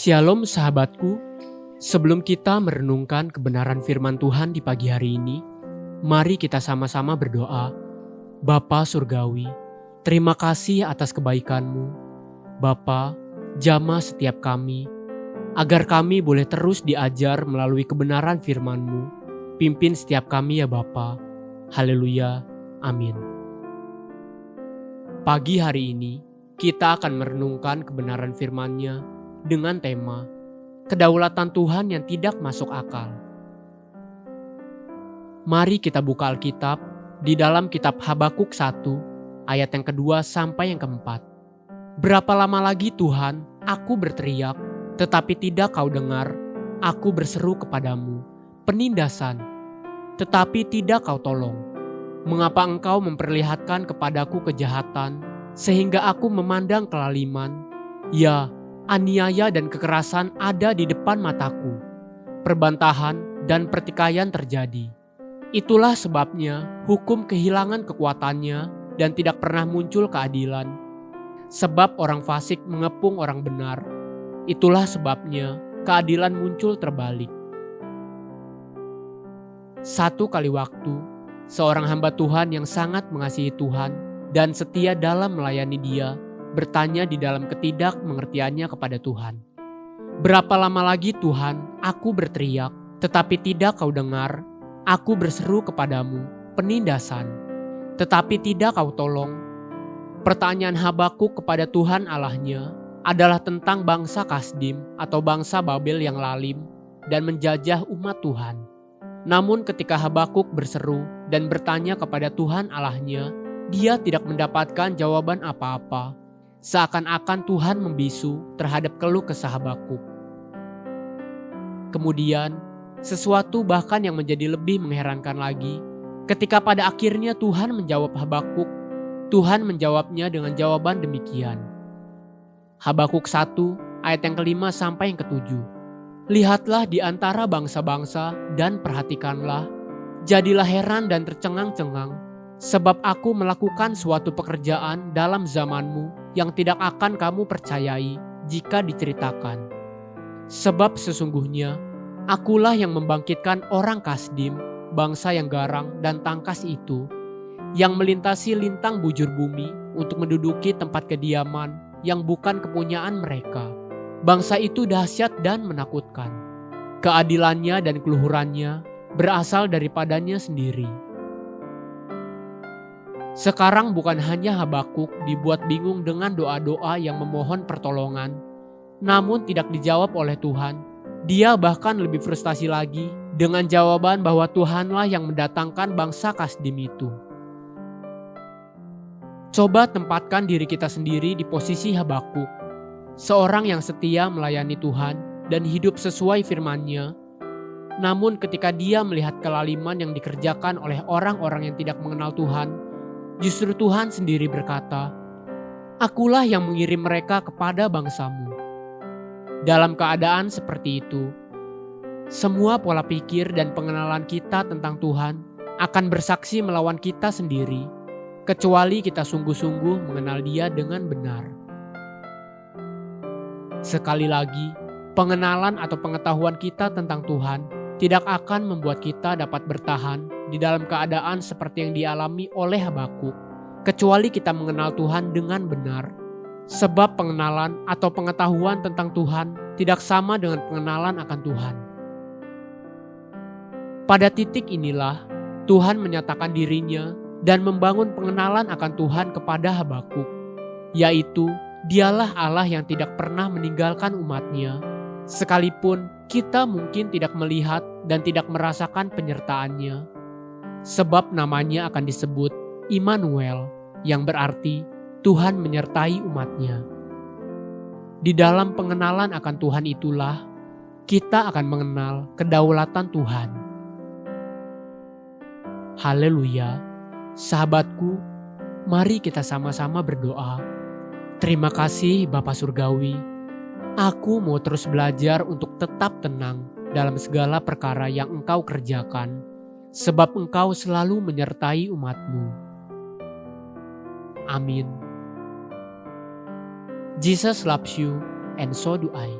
Shalom sahabatku, sebelum kita merenungkan kebenaran firman Tuhan di pagi hari ini, mari kita sama-sama berdoa. Bapa Surgawi, terima kasih atas kebaikan-Mu. Bapa, jamah setiap kami, agar kami boleh terus diajar melalui kebenaran firman-Mu. Pimpin setiap kami ya Bapa. Haleluya, amin. Pagi hari ini, kita akan merenungkan kebenaran firman-Nya dengan tema kedaulatan Tuhan yang tidak masuk akal. Mari kita buka Alkitab di dalam kitab Habakuk 1 ayat yang kedua sampai yang keempat. Berapa lama lagi Tuhan, aku berteriak, tetapi tidak kau dengar, aku berseru kepadamu, penindasan, tetapi tidak kau tolong. Mengapa engkau memperlihatkan kepadaku kejahatan, sehingga aku memandang kelaliman? Ya, aniaya dan kekerasan ada di depan mataku. Perbantahan dan pertikaian terjadi. Itulah sebabnya hukum kehilangan kekuatannya dan tidak pernah muncul keadilan. Sebab orang fasik mengepung orang benar. Itulah sebabnya keadilan muncul terbalik. Satu kali waktu, seorang hamba Tuhan yang sangat mengasihi Tuhan dan setia dalam melayani Dia bertanya di dalam ketidakmengertiannya kepada Tuhan. Berapa lama lagi Tuhan, aku berteriak, tetapi tidak kau dengar. Aku berseru kepadamu, penindasan, tetapi tidak kau tolong. Pertanyaan Habakuk kepada Tuhan Allahnya adalah tentang bangsa Kasdim atau bangsa Babel yang lalim dan menjajah umat Tuhan. Namun ketika Habakuk berseru dan bertanya kepada Tuhan Allahnya, dia tidak mendapatkan jawaban apa-apa. Seakan-akan Tuhan membisu terhadap keluh kesah Habakuk. Kemudian, sesuatu bahkan yang menjadi lebih mengherankan lagi, ketika pada akhirnya Tuhan menjawab Habakuk, Tuhan menjawabnya dengan jawaban demikian. Habakuk 1 ayat yang kelima sampai yang ketujuh. Lihatlah di antara bangsa-bangsa dan perhatikanlah, jadilah heran dan tercengang-cengang, sebab aku melakukan suatu pekerjaan dalam zamanmu yang tidak akan kamu percayai jika diceritakan. Sebab sesungguhnya, akulah yang membangkitkan orang Kasdim, bangsa yang garang dan tangkas itu, yang melintasi lintang bujur bumi untuk menduduki tempat kediaman yang bukan kepunyaan mereka. Bangsa itu dahsyat dan menakutkan. Keadilannya dan keluhurannya berasal daripadanya sendiri. Sekarang bukan hanya Habakuk dibuat bingung dengan doa-doa yang memohon pertolongan, namun tidak dijawab oleh Tuhan. Dia bahkan lebih frustasi lagi dengan jawaban bahwa Tuhanlah yang mendatangkan bangsa Kasdim itu. Coba tempatkan diri kita sendiri di posisi Habakuk, seorang yang setia melayani Tuhan dan hidup sesuai firman-Nya. Namun ketika dia melihat kelaliman yang dikerjakan oleh orang-orang yang tidak mengenal Tuhan, justru Tuhan sendiri berkata, akulah yang mengirim mereka kepada bangsamu. Dalam keadaan seperti itu, semua pola pikir dan pengenalan kita tentang Tuhan akan bersaksi melawan kita sendiri, kecuali kita sungguh-sungguh mengenal Dia dengan benar. Sekali lagi, pengenalan atau pengetahuan kita tentang Tuhan tidak akan membuat kita dapat bertahan di dalam keadaan seperti yang dialami oleh Habakuk, kecuali kita mengenal Tuhan dengan benar. Sebab pengenalan atau pengetahuan tentang Tuhan tidak sama dengan pengenalan akan Tuhan. Pada titik inilah Tuhan menyatakan dirinya dan membangun pengenalan akan Tuhan kepada Habakuk, yaitu Dialah Allah yang tidak pernah meninggalkan umat-Nya, sekalipun kita mungkin tidak melihat dan tidak merasakan penyertaan-Nya. Sebab namanya akan disebut Immanuel, yang berarti Tuhan menyertai umat-Nya. Di dalam pengenalan akan Tuhan itulah kita akan mengenal kedaulatan Tuhan. Haleluya, sahabatku, mari kita sama-sama berdoa. Terima kasih Bapa Surgawi, aku mau terus belajar untuk tetap tenang dalam segala perkara yang Engkau kerjakan, sebab Engkau selalu menyertai umat-Mu. Amin. Jesus loves you and so do I.